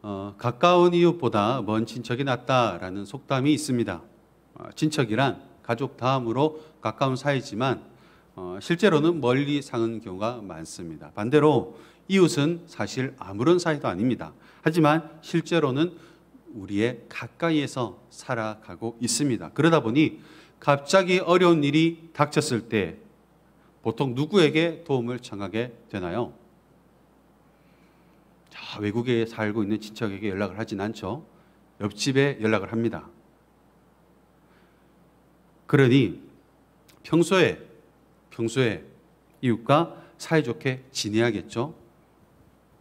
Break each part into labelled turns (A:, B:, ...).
A: 가까운 이웃보다 먼 친척이 낫다라는 속담이 있습니다. 친척이란 가족 다음으로 가까운 사이지만 실제로는 멀리 사는 경우가 많습니다. 반대로 이웃은 사실 아무런 사이도 아닙니다. 하지만 실제로는 우리의 가까이에서 살아가고 있습니다. 그러다 보니 갑자기 어려운 일이 닥쳤을 때 보통 누구에게 도움을 청하게 되나요? 외국에 살고 있는 친척에게 연락을 하진 않죠. 옆집에 연락을 합니다. 그러니 평소에 이웃과 사이좋게 지내야겠죠.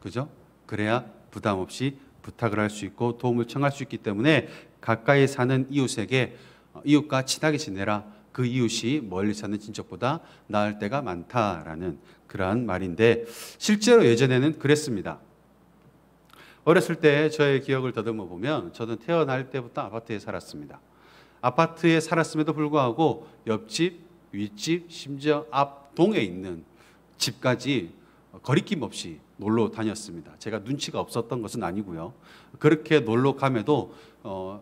A: 그죠? 그래야 부담 없이 부탁을 할 수 있고 도움을 청할 수 있기 때문에 가까이 사는 이웃에게 이웃과 친하게 지내라. 그 이웃이 멀리 사는 친척보다 나을 때가 많다라는 그러한 말인데 실제로 예전에는 그랬습니다. 어렸을 때 저의 기억을 더듬어 보면 저는 태어날 때부터 아파트에 살았습니다. 아파트에 살았음에도 불구하고 옆집, 윗집, 심지어 앞 동에 있는 집까지 거리낌 없이 놀러 다녔습니다. 제가 눈치가 없었던 것은 아니고요. 그렇게 놀러 감에도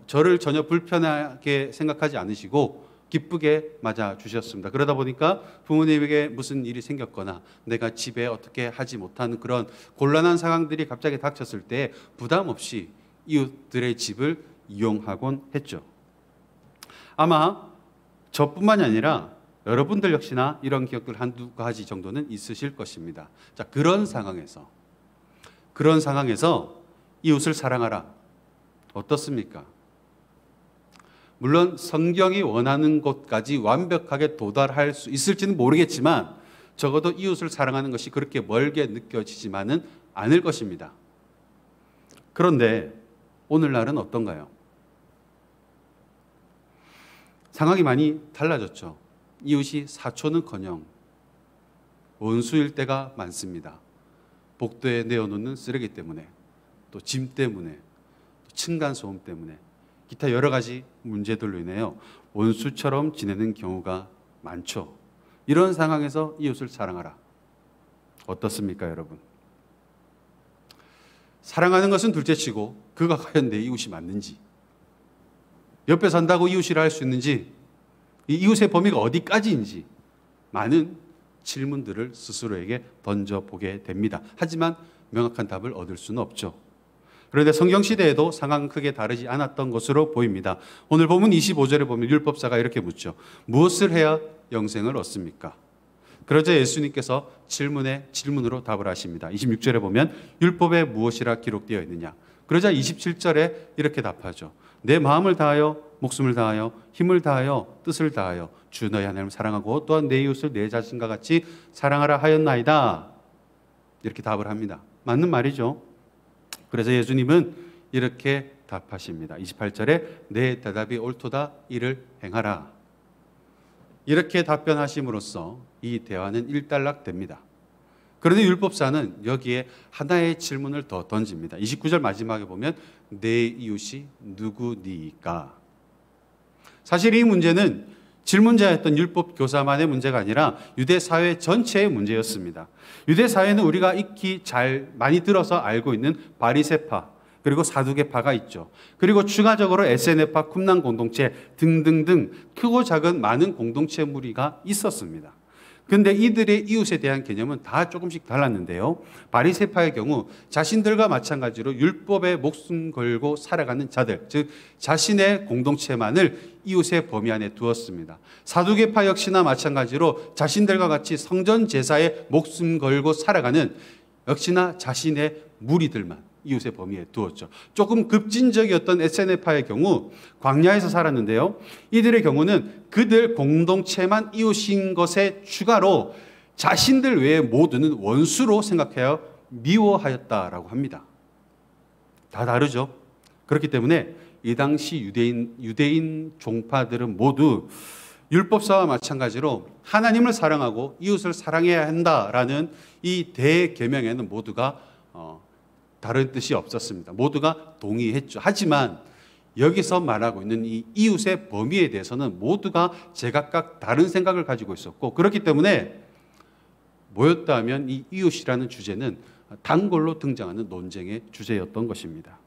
A: 저를 전혀 불편하게 생각하지 않으시고 기쁘게 맞아주셨습니다. 그러다 보니까 부모님에게 무슨 일이 생겼거나 내가 집에 어떻게 하지 못하는 그런 곤란한 상황들이 갑자기 닥쳤을 때 부담 없이 이웃들의 집을 이용하곤 했죠. 아마 저뿐만이 아니라 여러분들 역시나 이런 기억들 한두 가지 정도는 있으실 것입니다. 자, 그런 상황에서 이웃을 사랑하라. 어떻습니까? 물론 성경이 원하는 곳까지 완벽하게 도달할 수 있을지는 모르겠지만 적어도 이웃을 사랑하는 것이 그렇게 멀게 느껴지지만은 않을 것입니다. 그런데 오늘날은 어떤가요? 상황이 많이 달라졌죠. 이웃이 사촌은커녕 원수일 때가 많습니다. 복도에 내어놓는 쓰레기 때문에, 또 짐 때문에, 또 층간소음 때문에, 기타 여러 가지 문제들로 인해요 원수처럼 지내는 경우가 많죠. 이런 상황에서 이웃을 사랑하라. 어떻습니까, 여러분? 사랑하는 것은 둘째치고 그가 과연 내 이웃이 맞는지, 옆에 산다고 이웃이라 할 수 있는지, 이 이웃의 범위가 어디까지인지 많은 질문들을 스스로에게 던져보게 됩니다. 하지만 명확한 답을 얻을 수는 없죠. 그런데 성경시대에도 상황은 크게 다르지 않았던 것으로 보입니다. 오늘 본문 25절에 보면 율법사가 이렇게 묻죠. 무엇을 해야 영생을 얻습니까? 그러자 예수님께서 질문으로 답을 하십니다. 26절에 보면 율법에 무엇이라 기록되어 있느냐? 그러자 27절에 이렇게 답하죠. 내 마음을 다하여 목숨을 다하여 힘을 다하여 뜻을 다하여 주 너희 하나님을 사랑하고 또한 내 이웃을 내 자신과 같이 사랑하라 하였나이다. 이렇게 답을 합니다. 맞는 말이죠. 그래서 예수님은 이렇게 답하십니다. 28절에 내 대답이 옳도다 이를 행하라. 이렇게 답변하심으로써 이 대화는 일단락됩니다. 그런데 율법사는 여기에 하나의 질문을 더 던집니다. 29절 마지막에 보면 내 이웃이 누구니까? 사실 이 문제는 질문자였던 율법 교사만의 문제가 아니라 유대 사회 전체의 문제였습니다. 유대 사회는 우리가 익히 많이 들어서 알고 있는 바리새파, 그리고 사두개파가 있죠. 그리고 추가적으로 에세네파, 쿰란 공동체 등등등 크고 작은 많은 공동체 무리가 있었습니다. 그런데 이들의 이웃에 대한 개념은 다 조금씩 달랐는데요. 바리새파의 경우 자신들과 마찬가지로 율법에 목숨 걸고 살아가는 자들, 즉 자신의 공동체만을 이웃의 범위 안에 두었습니다. 사두개파 역시나 마찬가지로 자신들과 같이 성전 제사에 목숨 걸고 살아가는 역시나 자신의 무리들만 이웃의 범위에 두었죠. 조금 급진적이었던 에세네파의 경우 광야에서 살았는데요. 이들의 경우는 그들 공동체만 이웃인 것에 추가로 자신들 외의 모두는 원수로 생각하여 미워하였다라고 합니다. 다 다르죠. 그렇기 때문에 이 당시 유대인 종파들은 모두 율법사와 마찬가지로 하나님을 사랑하고 이웃을 사랑해야 한다라는 이 대계명에는 모두가 다른 뜻이 없었습니다. 모두가 동의했죠. 하지만 여기서 말하고 있는 이 이웃의 범위에 대해서는 모두가 제각각 다른 생각을 가지고 있었고, 그렇기 때문에 모였다 하면 이 이웃이라는 주제는 단골로 등장하는 논쟁의 주제였던 것입니다.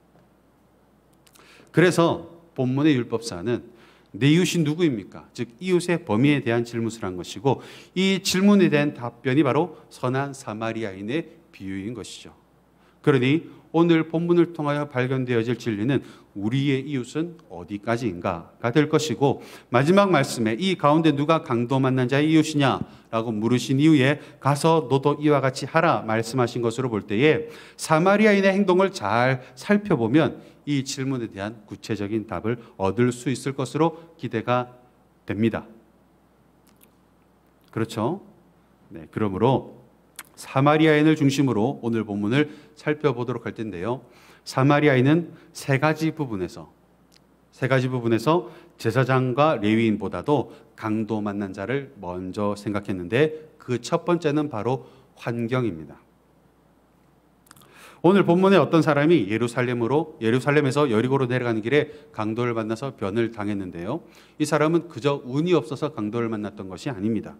A: 그래서 본문의 율법사는 내 이웃이 누구입니까? 즉 이웃의 범위에 대한 질문을 한 것이고, 이 질문에 대한 답변이 바로 선한 사마리아인의 비유인 것이죠. 그러니 오늘 본문을 통하여 발견되어질 진리는 우리의 이웃은 어디까지인가가 될 것이고, 마지막 말씀에 이 가운데 누가 강도 만난 자의 이웃이냐라고 물으신 이후에 가서 너도 이와 같이 하라 말씀하신 것으로 볼 때에 사마리아인의 행동을 잘 살펴보면 이 질문에 대한 구체적인 답을 얻을 수 있을 것으로 기대가 됩니다. 그렇죠? 네, 그러므로 사마리아인을 중심으로 오늘 본문을 살펴보도록 할 텐데요. 사마리아인은 세 가지 부분에서 제사장과 레위인보다도 강도 만난 자를 먼저 생각했는데, 그 첫 번째는 바로 환경입니다. 오늘 본문에 어떤 사람이 예루살렘에서 여리고로 내려가는 길에 강도를 만나서 변을 당했는데요. 이 사람은 그저 운이 없어서 강도를 만났던 것이 아닙니다.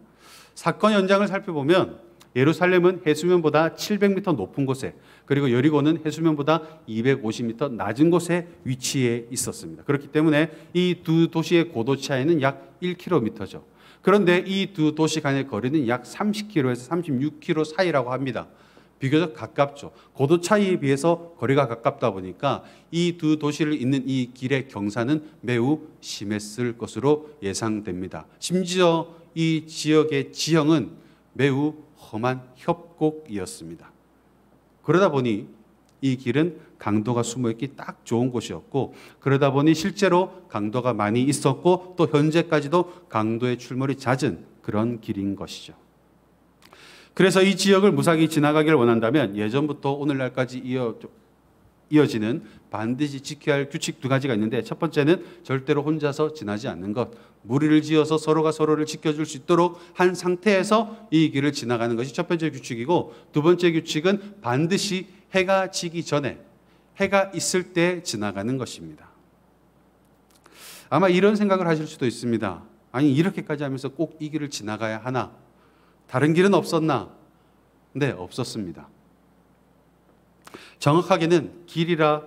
A: 사건 현장을 살펴보면 예루살렘은 해수면보다 700m 높은 곳에, 그리고 여리고는 해수면보다 250m 낮은 곳에 위치해 있었습니다. 그렇기 때문에 이 두 도시의 고도 차이는 약 1km죠. 그런데 이 두 도시 간의 거리는 약 30km에서 36km 사이라고 합니다. 비교적 가깝죠. 고도 차이에 비해서 거리가 가깝다 보니까 이 두 도시를 잇는 이 길의 경사는 매우 심했을 것으로 예상됩니다. 심지어 이 지역의 지형은 매우 험한 협곡이었습니다. 그러다 보니 이 길은 강도가 숨어있기 딱 좋은 곳이었고, 그러다 보니 실제로 강도가 많이 있었고, 또 현재까지도 강도의 출몰이 잦은 그런 길인 것이죠. 그래서 이 지역을 무사히 지나가기를 원한다면 예전부터 오늘날까지 이어지는 반드시 지켜야 할 규칙 두 가지가 있는데, 첫 번째는 절대로 혼자서 지나지 않는 것. 무리를 지어서 서로가 서로를 지켜줄 수 있도록 한 상태에서 이 길을 지나가는 것이 첫 번째 규칙이고, 두 번째 규칙은 반드시 해가 지기 전에, 해가 있을 때 지나가는 것입니다. 아마 이런 생각을 하실 수도 있습니다. 아니, 이렇게까지 하면서 꼭 이 길을 지나가야 하나? 다른 길은 없었나? 네, 없었습니다. 정확하게는 길이라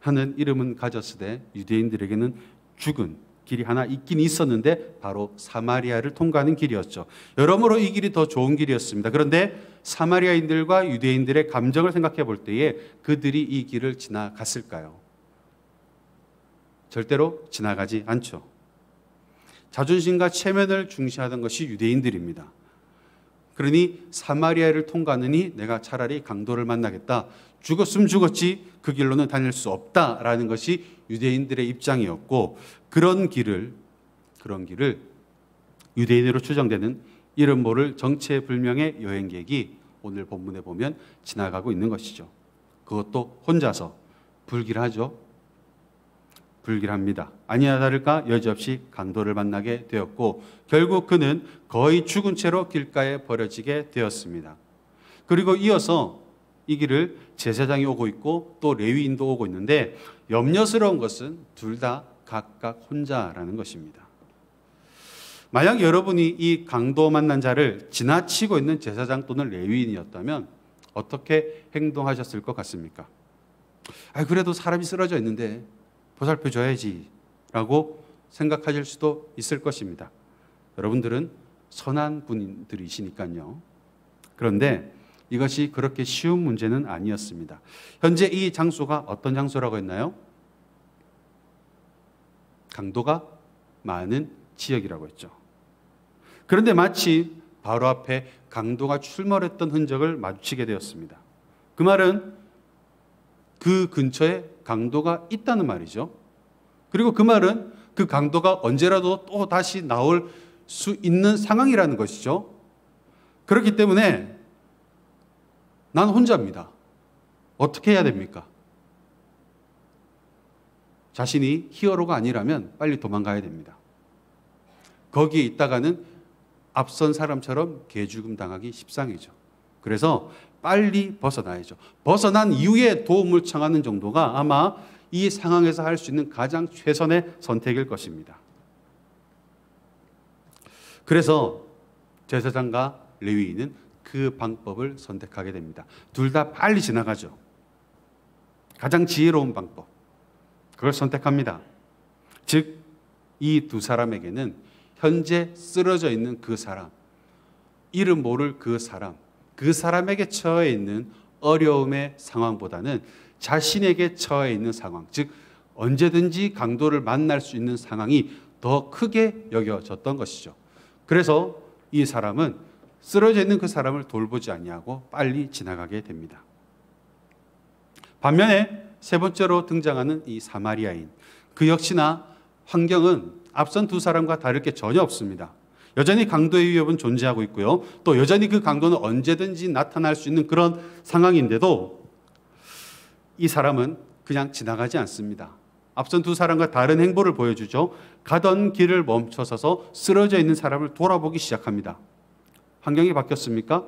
A: 하는 이름은 가졌으되 유대인들에게는 죽은 길이 하나 있긴 있었는데 바로 사마리아를 통과하는 길이었죠. 여러모로 이 길이 더 좋은 길이었습니다. 그런데 사마리아인들과 유대인들의 감정을 생각해 볼 때에 그들이 이 길을 지나갔을까요? 절대로 지나가지 않죠. 자존심과 체면을 중시하던 것이 유대인들입니다. 그러니 사마리아를 통과하느니 내가 차라리 강도를 만나겠다. 죽었으면 죽었지 그 길로는 다닐 수 없다라는 것이 유대인들의 입장이었고, 그런 길을 유대인으로 추정되는 이름 모를 정체불명의 여행객이 오늘 본문에 보면 지나가고 있는 것이죠. 그것도 혼자서 불길하죠. 불길합니다. 아니나 다를까 여지없이 강도를 만나게 되었고, 결국 그는 거의 죽은 채로 길가에 버려지게 되었습니다. 그리고 이어서 이 길을 제사장이 오고 있고 또 레위인도 오고 있는데, 염려스러운 것은 둘 다 각각 혼자라는 것입니다. 만약 여러분이 이 강도 만난 자를 지나치고 있는 제사장 또는 레위인이었다면 어떻게 행동하셨을 것 같습니까? 그래도 사람이 쓰러져 있는데 보살펴줘야지 라고 생각하실 수도 있을 것입니다. 여러분들은 선한 분들이시니까요. 그런데 이것이 그렇게 쉬운 문제는 아니었습니다. 현재 이 장소가 어떤 장소라고 했나요? 강도가 많은 지역이라고 했죠. 그런데 마치 바로 앞에 강도가 출몰했던 흔적을 마주치게 되었습니다. 그 말은 그 근처에 강도가 있다는 말이죠. 그리고 그 말은 그 강도가 언제라도 또 다시 나올 수 있는 상황이라는 것이죠. 그렇기 때문에 난 혼자입니다. 어떻게 해야 됩니까? 자신이 히어로가 아니라면 빨리 도망가야 됩니다. 거기에 있다가는 앞선 사람처럼 개죽음 당하기 십상이죠. 그래서 빨리 벗어나야죠. 벗어난 이후에 도움을 청하는 정도가 아마 이 상황에서 할 수 있는 가장 최선의 선택일 것입니다. 그래서 제사장과 레위인은 그 방법을 선택하게 됩니다. 둘 다 빨리 지나가죠. 가장 지혜로운 방법. 그걸 선택합니다. 즉, 이 두 사람에게는 현재 쓰러져 있는 그 사람, 이름 모를 그 사람에게 처해 있는 어려움의 상황보다는 자신에게 처해 있는 상황, 즉 언제든지 강도를 만날 수 있는 상황이 더 크게 여겨졌던 것이죠. 그래서 이 사람은 쓰러져 있는 그 사람을 돌보지 아니하고 빨리 지나가게 됩니다. 반면에 세 번째로 등장하는 이 사마리아인, 그 역시나 환경은 앞선 두 사람과 다를 게 전혀 없습니다. 여전히 강도의 위협은 존재하고 있고요. 또 여전히 그 강도는 언제든지 나타날 수 있는 그런 상황인데도 이 사람은 그냥 지나가지 않습니다. 앞선 두 사람과 다른 행보를 보여주죠. 가던 길을 멈춰서서 쓰러져 있는 사람을 돌아보기 시작합니다. 환경이 바뀌었습니까?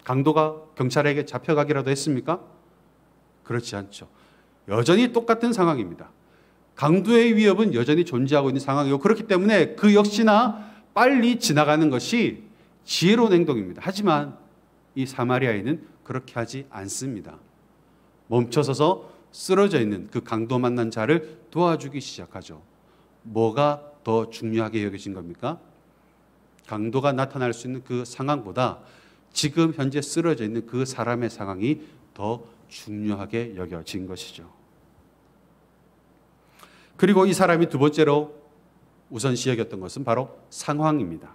A: 강도가 경찰에게 잡혀가기라도 했습니까? 그렇지 않죠. 여전히 똑같은 상황입니다. 강도의 위협은 여전히 존재하고 있는 상황이고, 그렇기 때문에 그 역시나 빨리 지나가는 것이 지혜로운 행동입니다. 하지만 이 사마리아인은 그렇게 하지 않습니다. 멈춰서서 쓰러져 있는 그 강도 만난 자를 도와주기 시작하죠. 뭐가 더 중요하게 여겨진 겁니까? 강도가 나타날 수 있는 그 상황보다 지금 현재 쓰러져 있는 그 사람의 상황이 더 중요하게 여겨진 것이죠. 그리고 이 사람이 두 번째로 우선시 여겼던 것은 바로 상황입니다.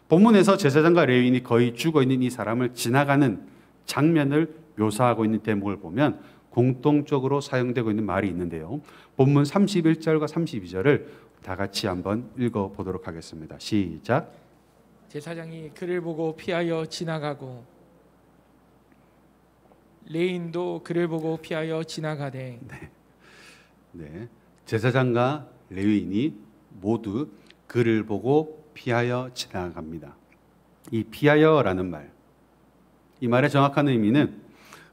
A: 본문에서 제사장과 레위인이 거의 죽어 있는 이 사람을 지나가는 장면을 묘사하고 있는 대목을 보면 공통적으로 사용되고 있는 말이 있는데요. 본문 31절과 32절을 다 같이 한번 읽어보도록 하겠습니다. 시작.
B: 제사장이 그를 보고 피하여 지나가고 레위인도 그를 보고 피하여 지나가되.
A: 네, 제사장과 레위인이 모두 그를 보고 피하여 지나갑니다. 이 피하여라는 말, 이 말의 정확한 의미는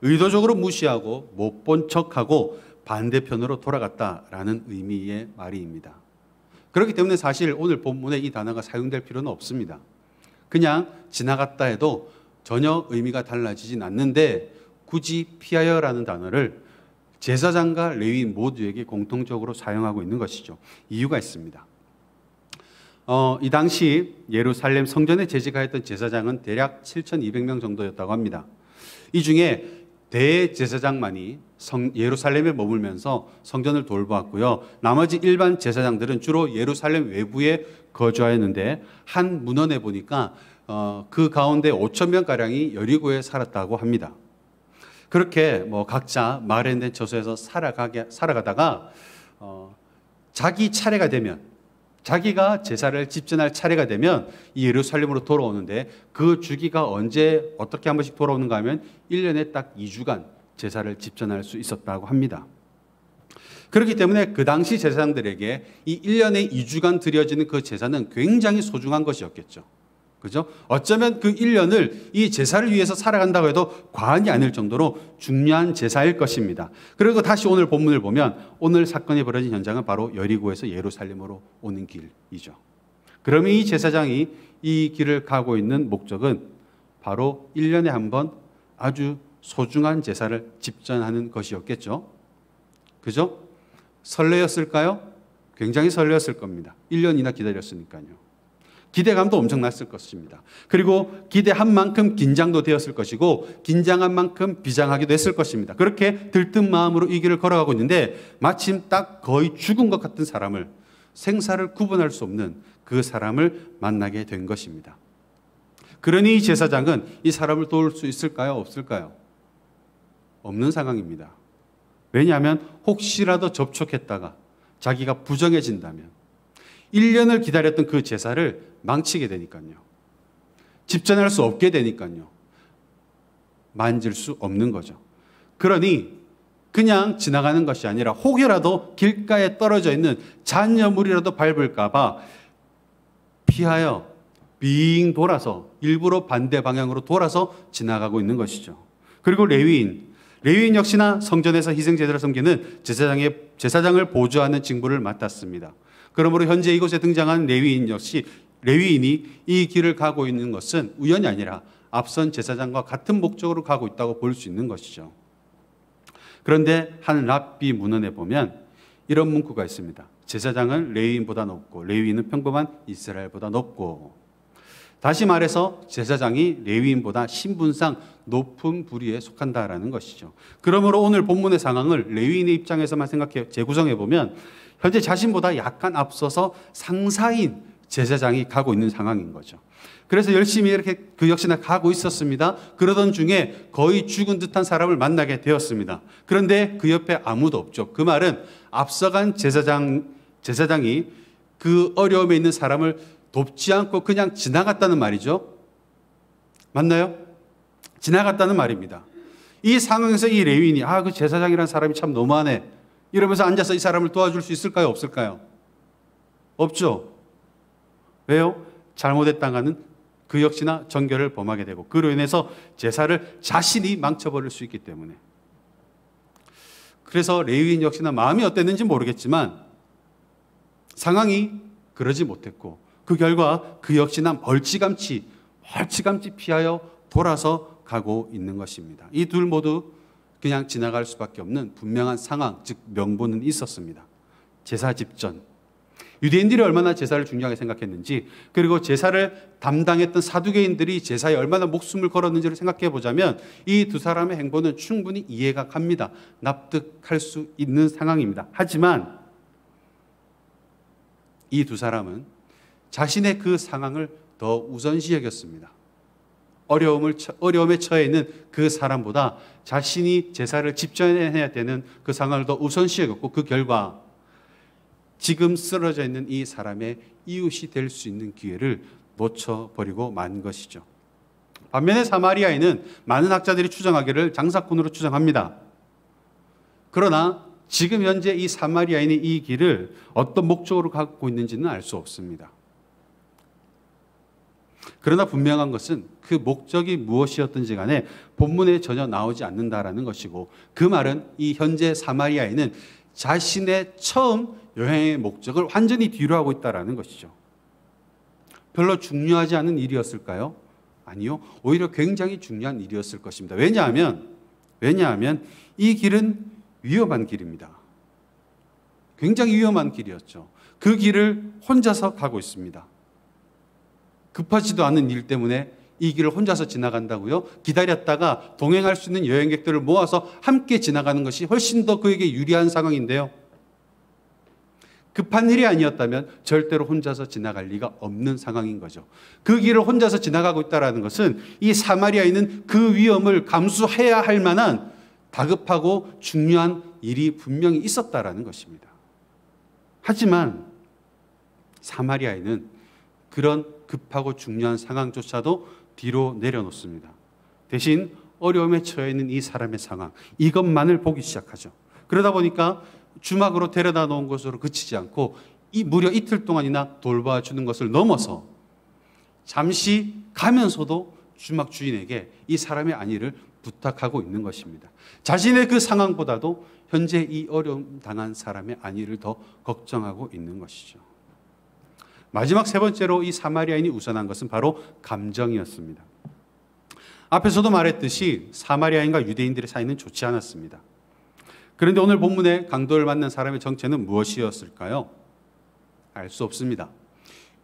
A: 의도적으로 무시하고 못 본 척하고 반대편으로 돌아갔다라는 의미의 말입니다. 그렇기 때문에 사실 오늘 본문에 이 단어가 사용될 필요는 없습니다. 그냥 지나갔다 해도 전혀 의미가 달라지진 않는데 굳이 피하여라는 단어를 제사장과 레위인 모두에게 공통적으로 사용하고 있는 것이죠. 이유가 있습니다. 이 당시 예루살렘 성전에 재직하였던 제사장은 대략 7,200명 정도였다고 합니다. 이 중에 대제사장만이 예루살렘에 머물면서 성전을 돌보았고요. 나머지 일반 제사장들은 주로 예루살렘 외부에 거주하였는데 한 문헌에 보니까 그 가운데 5,000명가량이 여리고에 살았다고 합니다. 그렇게 각자 마련된 처소에서 살아가다가 자기 차례가 되면, 자기가 제사를 집전할 차례가 되면 이 예루살렘으로 돌아오는데 그 주기가 언제 어떻게 한 번씩 돌아오는가 하면 1년에 딱 2주간 제사를 집전할 수 있었다고 합니다. 그렇기 때문에 그 당시 제사장들에게 이 1년에 2주간 드려지는 그 제사는 굉장히 소중한 것이었겠죠. 그죠? 어쩌면 그 1년을 이 제사를 위해서 살아간다고 해도 과언이 아닐 정도로 중요한 제사일 것입니다. 그리고 다시 오늘 본문을 보면 오늘 사건이 벌어진 현장은 바로 여리고에서 예루살렘으로 오는 길이죠. 그러면 이 제사장이 이 길을 가고 있는 목적은 바로 1년에 한 번 아주 소중한 제사를 집전하는 것이었겠죠. 그죠? 설레였을까요? 굉장히 설레었을 겁니다. 1년이나 기다렸으니까요. 기대감도 엄청났을 것입니다. 그리고 기대한 만큼 긴장도 되었을 것이고 긴장한 만큼 비장하기도 했을 것입니다. 그렇게 들뜬 마음으로 이 길을 걸어가고 있는데 마침 딱 거의 죽은 것 같은 사람을, 생사를 구분할 수 없는 그 사람을 만나게 된 것입니다. 그러니 이 제사장은 이 사람을 도울 수 있을까요? 없을까요? 없는 상황입니다. 왜냐하면 혹시라도 접촉했다가 자기가 부정해진다면 1년을 기다렸던 그 제사를 망치게 되니까요. 집전할 수 없게 되니까요. 만질 수 없는 거죠. 그러니 그냥 지나가는 것이 아니라 혹여라도 길가에 떨어져 있는 잔여물이라도 밟을까 봐 피하여 빙 돌아서 일부러 반대 방향으로 돌아서 지나가고 있는 것이죠. 그리고 레위인 역시나 성전에서 희생제사를 섬기는 제사장을 보조하는 직무를 맡았습니다. 그러므로 현재 이곳에 등장한 레위인이 이 길을 가고 있는 것은 우연이 아니라 앞선 제사장과 같은 목적으로 가고 있다고 볼 수 있는 것이죠. 그런데 한 랍비 문헌에 보면 이런 문구가 있습니다. 제사장은 레위인보다 높고 레위인은 평범한 이스라엘보다 높고, 다시 말해서 제사장이 레위인보다 신분상 높은 부류에 속한다라는 것이죠. 그러므로 오늘 본문의 상황을 레위인의 입장에서만 재구성해 보면 현재 자신보다 약간 앞서서 상사인 제사장이 가고 있는 상황인 거죠. 그래서 열심히 이렇게 그 역시나 가고 있었습니다. 그러던 중에 거의 죽은 듯한 사람을 만나게 되었습니다. 그런데 그 옆에 아무도 없죠. 그 말은 앞서간 제사장이 그 어려움에 있는 사람을 돕지 않고 그냥 지나갔다는 말이죠. 맞나요? 지나갔다는 말입니다. 이 상황에서 이 레위인이 그 제사장이라는 사람이 참 너무하네 이러면서 앉아서 이 사람을 도와줄 수 있을까요? 없을까요? 없죠. 왜요? 잘못했다가는 그 역시나 정결을 범하게 되고 그로 인해서 제사를 자신이 망쳐버릴 수 있기 때문에. 그래서 레위인 역시나 마음이 어땠는지 모르겠지만 상황이 그러지 못했고 그 결과 그 역시나 멀찌감치 피하여 돌아서 가고 있는 것입니다. 이 둘 모두 그냥 지나갈 수밖에 없는 분명한 상황, 즉 명분은 있었습니다. 제사 집전. 유대인들이 얼마나 제사를 중요하게 생각했는지, 그리고 제사를 담당했던 사두개인들이 제사에 얼마나 목숨을 걸었는지를 생각해 보자면 이 두 사람의 행보는 충분히 이해가 갑니다. 납득할 수 있는 상황입니다. 하지만 이 두 사람은 자신의 그 상황을 더 우선시 여겼습니다. 어려움에 처해 있는 그 사람보다 자신이 제사를 집전해야 되는 그 상황을 더 우선시 여겼고 그 결과 지금 쓰러져 있는 이 사람의 이웃이 될 수 있는 기회를 놓쳐버리고 만 것이죠. 반면에 사마리아인은 많은 학자들이 추정하기를 장사꾼으로 추정합니다. 그러나 지금 현재 이 사마리아인이 이 길을 어떤 목적으로 갖고 있는지는 알 수 없습니다. 그러나 분명한 것은 그 목적이 무엇이었든지 간에 본문에 전혀 나오지 않는다라는 것이고, 그 말은 이 현재 사마리아인은 자신의 처음 여행의 목적을 완전히 뒤로 하고 있다라는 것이죠. 별로 중요하지 않은 일이었을까요? 아니요. 오히려 굉장히 중요한 일이었을 것입니다. 왜냐하면 이 길은 위험한 길입니다. 굉장히 위험한 길이었죠. 그 길을 혼자서 가고 있습니다. 급하지도 않은 일 때문에 이 길을 혼자서 지나간다고요? 기다렸다가 동행할 수 있는 여행객들을 모아서 함께 지나가는 것이 훨씬 더 그에게 유리한 상황인데요. 급한 일이 아니었다면 절대로 혼자서 지나갈 리가 없는 상황인 거죠. 그 길을 혼자서 지나가고 있다는 것은 이 사마리아인은 그 위험을 감수해야 할 만한 다급하고 중요한 일이 분명히 있었다라는 것입니다. 하지만 사마리아인은 그런 급하고 중요한 상황조차도 뒤로 내려놓습니다. 대신 어려움에 처해 있는 이 사람의 상황, 이것만을 보기 시작하죠. 그러다 보니까 주막으로 데려다 놓은 것으로 그치지 않고 무려 이틀 동안이나 돌봐주는 것을 넘어서 잠시 가면서도 주막 주인에게 이 사람의 안위를 부탁하고 있는 것입니다. 자신의 그 상황보다도 현재 이 어려움 당한 사람의 안위를 더 걱정하고 있는 것이죠. 마지막 세 번째로 이 사마리아인이 우선한 것은 바로 감정이었습니다. 앞에서도 말했듯이 사마리아인과 유대인들의 사이는 좋지 않았습니다. 그런데 오늘 본문에 강도를 만난 사람의 정체는 무엇이었을까요? 알 수 없습니다.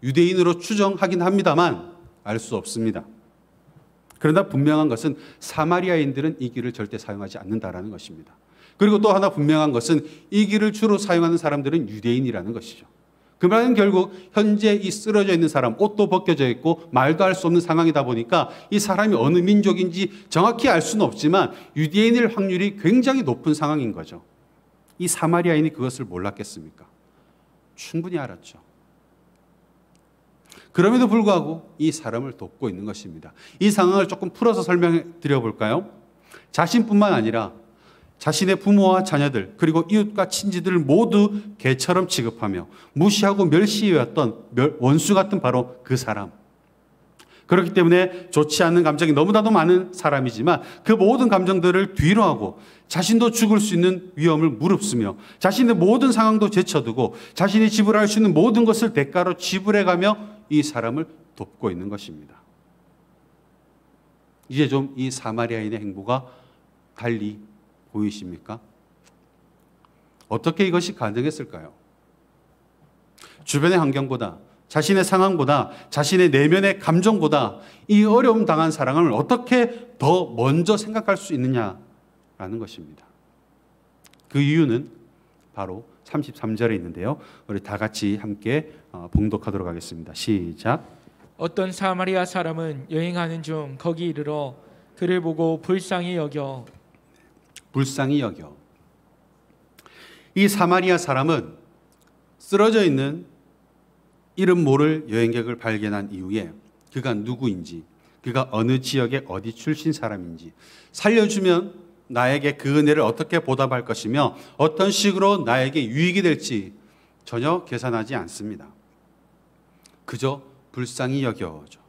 A: 유대인으로 추정하긴 합니다만 알 수 없습니다. 그러나 분명한 것은 사마리아인들은 이 길을 절대 사용하지 않는다라는 것입니다. 그리고 또 하나 분명한 것은 이 길을 주로 사용하는 사람들은 유대인이라는 것이죠. 그 말은 결국 현재 이 쓰러져 있는 사람, 옷도 벗겨져 있고 말도 할 수 없는 상황이다 보니까 이 사람이 어느 민족인지 정확히 알 수는 없지만 유대인일 확률이 굉장히 높은 상황인 거죠. 이 사마리아인이 그것을 몰랐겠습니까? 충분히 알았죠. 그럼에도 불구하고 이 사람을 돕고 있는 것입니다. 이 상황을 조금 풀어서 설명해 드려볼까요? 자신뿐만 아니라 자신의 부모와 자녀들 그리고 이웃과 친지들을 모두 개처럼 취급하며 무시하고 멸시해왔던 원수 같은 바로 그 사람. 그렇기 때문에 좋지 않은 감정이 너무나도 많은 사람이지만 그 모든 감정들을 뒤로 하고 자신도 죽을 수 있는 위험을 무릅쓰며 자신의 모든 상황도 제쳐두고 자신이 지불할 수 있는 모든 것을 대가로 지불해가며 이 사람을 돕고 있는 것입니다. 이제 좀 이 사마리아인의 행보가 달리 보이십니까? 어떻게 이것이 가능했을까요? 주변의 환경보다, 자신의 상황보다, 자신의 내면의 감정보다 이 어려움 당한 사람을 어떻게 더 먼저 생각할 수 있느냐라는 것입니다. 그 이유는 바로 33절에 있는데요. 우리 다 같이 함께 봉독하도록 하겠습니다. 시작.
B: 어떤 사마리아 사람은 여행하는 중 거기 이르러 그를 보고 불쌍히 여겨.
A: 이 사마리아 사람은 쓰러져 있는 이름 모를 여행객을 발견한 이후에 그가 누구인지, 그가 어느 지역의 어디 출신 사람인지, 살려주면 나에게 그 은혜를 어떻게 보답할 것이며 어떤 식으로 나에게 유익이 될지 전혀 계산하지 않습니다. 그저 불쌍히 여겨죠.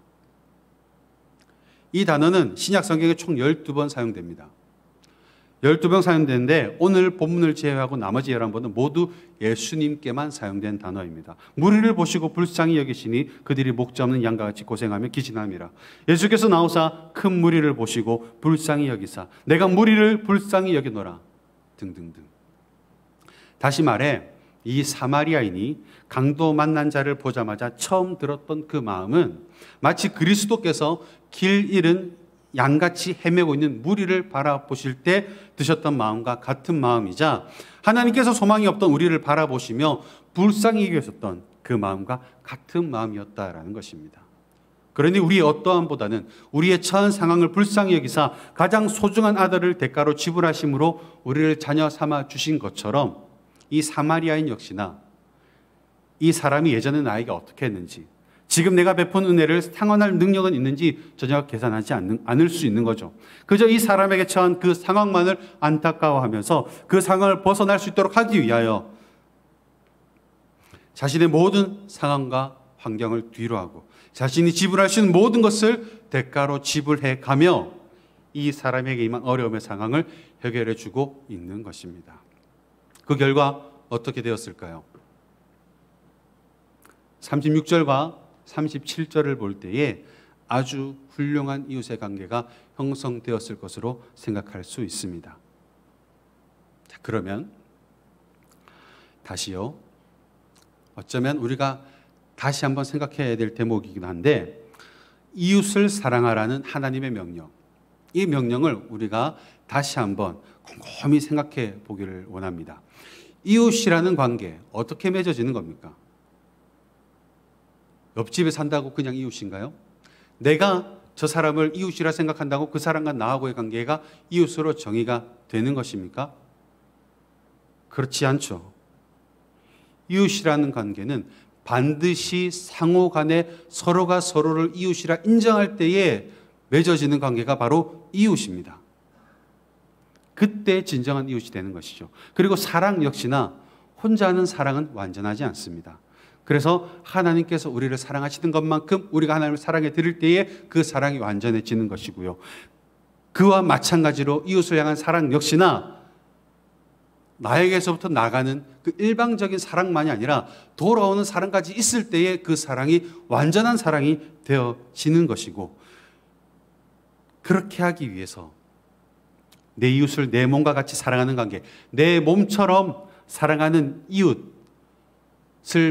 A: 이 단어는 신약 성경에 총 12번 사용됩니다. 12번 사용되는데 오늘 본문을 제외하고 나머지 11번은 모두 예수님께만 사용된 단어입니다. 무리를 보시고 불쌍히 여기시니 그들이 목자 없는 양과 같이 고생하며 기진함이라. 예수께서 나오사 큰 무리를 보시고 불쌍히 여기사 내가 무리를 불쌍히 여기노라 등등등. 다시 말해 이 사마리아인이 강도 만난 자를 보자마자 처음 들었던 그 마음은 마치 그리스도께서 길 잃은 양같이 헤매고 있는 무리를 바라보실 때 드셨던 마음과 같은 마음이자 하나님께서 소망이 없던 우리를 바라보시며 불쌍히 여기셨던 그 마음과 같은 마음이었다라는 것입니다. 그러니 우리의 어떠함보다는 우리의 처한 상황을 불쌍히 여기사 가장 소중한 아들을 대가로 지불하심으로 우리를 자녀 삼아 주신 것처럼 이 사마리아인 역시나 이 사람이 예전에 나에게 어떻게 했는지, 지금 내가 베푼 은혜를 상환할 능력은 있는지 전혀 계산하지 않을 수 있는 거죠. 그저 이 사람에게 처한 그 상황만을 안타까워하면서 그 상황을 벗어날 수 있도록 하기 위하여 자신의 모든 상황과 환경을 뒤로하고 자신이 지불할 수 있는 모든 것을 대가로 지불해 가며 이 사람에게 임한 어려움의 상황을 해결해 주고 있는 것입니다. 그 결과 어떻게 되었을까요? 36절과 37절을 볼 때에 아주 훌륭한 이웃의 관계가 형성되었을 것으로 생각할 수 있습니다. 자, 그러면 다시요. 어쩌면 우리가 다시 한번 생각해야 될 대목이긴 한데 이웃을 사랑하라는 하나님의 명령, 이 명령을 우리가 다시 한번 곰곰이 생각해 보기를 원합니다. 이웃이라는 관계 어떻게 맺어지는 겁니까? 옆집에 산다고 그냥 이웃인가요? 내가 저 사람을 이웃이라 생각한다고 그 사람과 나하고의 관계가 이웃으로 정의가 되는 것입니까? 그렇지 않죠. 이웃이라는 관계는 반드시 상호 간에 서로가 서로를 이웃이라 인정할 때에 맺어지는 관계가 바로 이웃입니다. 그때 진정한 이웃이 되는 것이죠. 그리고 사랑 역시나 혼자 하는 사랑은 완전하지 않습니다. 그래서 하나님께서 우리를 사랑하시는 것만큼 우리가 하나님을 사랑해 드릴 때에 그 사랑이 완전해지는 것이고요. 그와 마찬가지로 이웃을 향한 사랑 역시나 나에게서부터 나가는 그 일방적인 사랑만이 아니라 돌아오는 사랑까지 있을 때에 그 사랑이 완전한 사랑이 되어지는 것이고, 그렇게 하기 위해서 내 이웃을 내 몸과 같이 사랑하는 관계, 내 몸처럼 사랑하는 이웃을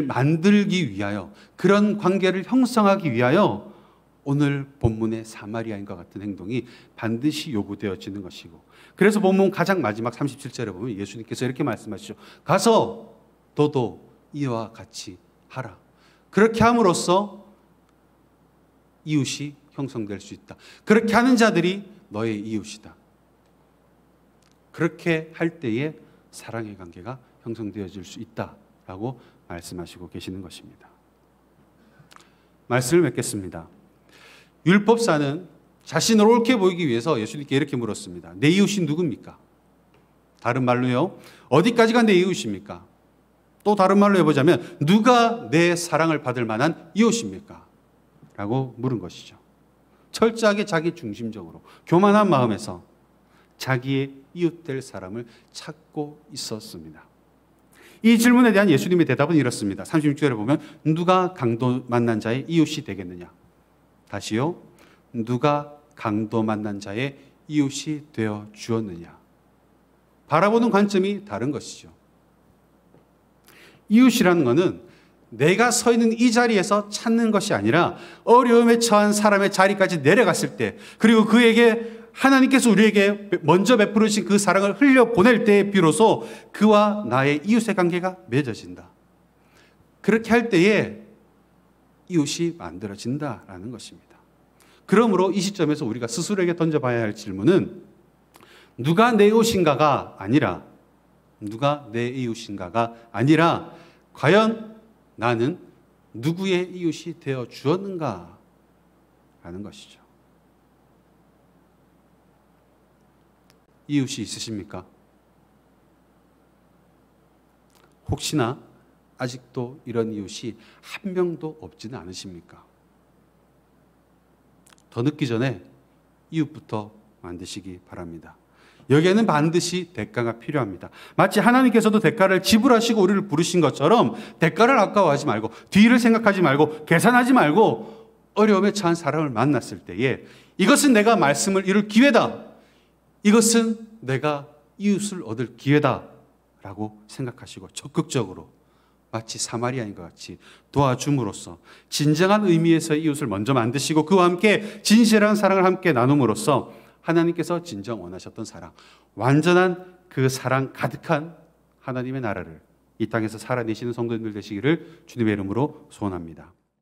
A: 만들기 위하여, 그런 관계를 형성하기 위하여 오늘 본문의 사마리아인과 같은 행동이 반드시 요구되어지는 것이고, 그래서 본문 가장 마지막 37절에 보면 예수님께서 이렇게 말씀하시죠. 가서 너도 이와 같이 하라. 그렇게 함으로써 이웃이 형성될 수 있다. 그렇게 하는 자들이 너의 이웃이다. 그렇게 할 때에 사랑의 관계가 형성되어질 수 있다라고 말씀하시고 계시는 것입니다. 말씀을 맺겠습니다. 율법사는 자신을 옳게 보이기 위해서 예수님께 이렇게 물었습니다. 내 이웃이 누굽니까? 다른 말로요, 어디까지가 내 이웃입니까? 또 다른 말로 해보자면 누가 내 사랑을 받을 만한 이웃입니까? 라고 물은 것이죠. 철저하게 자기 중심적으로 교만한 마음에서 자기의 이웃 될 사람을 찾고 있었습니다. 이 질문에 대한 예수님의 대답은 이렇습니다. 36절에 보면 누가 강도 만난 자의 이웃이 되겠느냐? 다시요. 누가 강도 만난 자의 이웃이 되어 주었느냐? 바라보는 관점이 다른 것이죠. 이웃이라는 것은 내가 서 있는 이 자리에서 찾는 것이 아니라 어려움에 처한 사람의 자리까지 내려갔을 때, 그리고 그에게 하나님께서 우리에게 먼저 베푸르신 그 사랑을 흘려보낼 때에 비로소 그와 나의 이웃의 관계가 맺어진다. 그렇게 할 때에 이웃이 만들어진다라는 것입니다. 그러므로 이 시점에서 우리가 스스로에게 던져봐야 할 질문은 누가 내 이웃인가가 아니라 과연 나는 누구의 이웃이 되어 주었는가 하는 것이죠. 이웃이 있으십니까? 혹시나 아직도 이런 이웃이 한 명도 없지는 않으십니까? 더 늦기 전에 이웃부터 만드시기 바랍니다. 여기에는 반드시 대가가 필요합니다. 마치 하나님께서도 대가를 지불하시고 우리를 부르신 것처럼 대가를 아까워하지 말고, 뒤를 생각하지 말고, 계산하지 말고 어려움에 처한 사람을 만났을 때에 이것은 내가 말씀을 이룰 기회다, 이것은 내가 이웃을 얻을 기회다 라고 생각하시고 적극적으로 마치 사마리아인과 같이 도와줌으로써 진정한 의미에서의 이웃을 먼저 만드시고 그와 함께 진실한 사랑을 함께 나눔으로써 하나님께서 진정 원하셨던 사랑, 완전한 그 사랑 가득한 하나님의 나라를 이 땅에서 살아내시는 성도님들 되시기를 주님의 이름으로 소원합니다.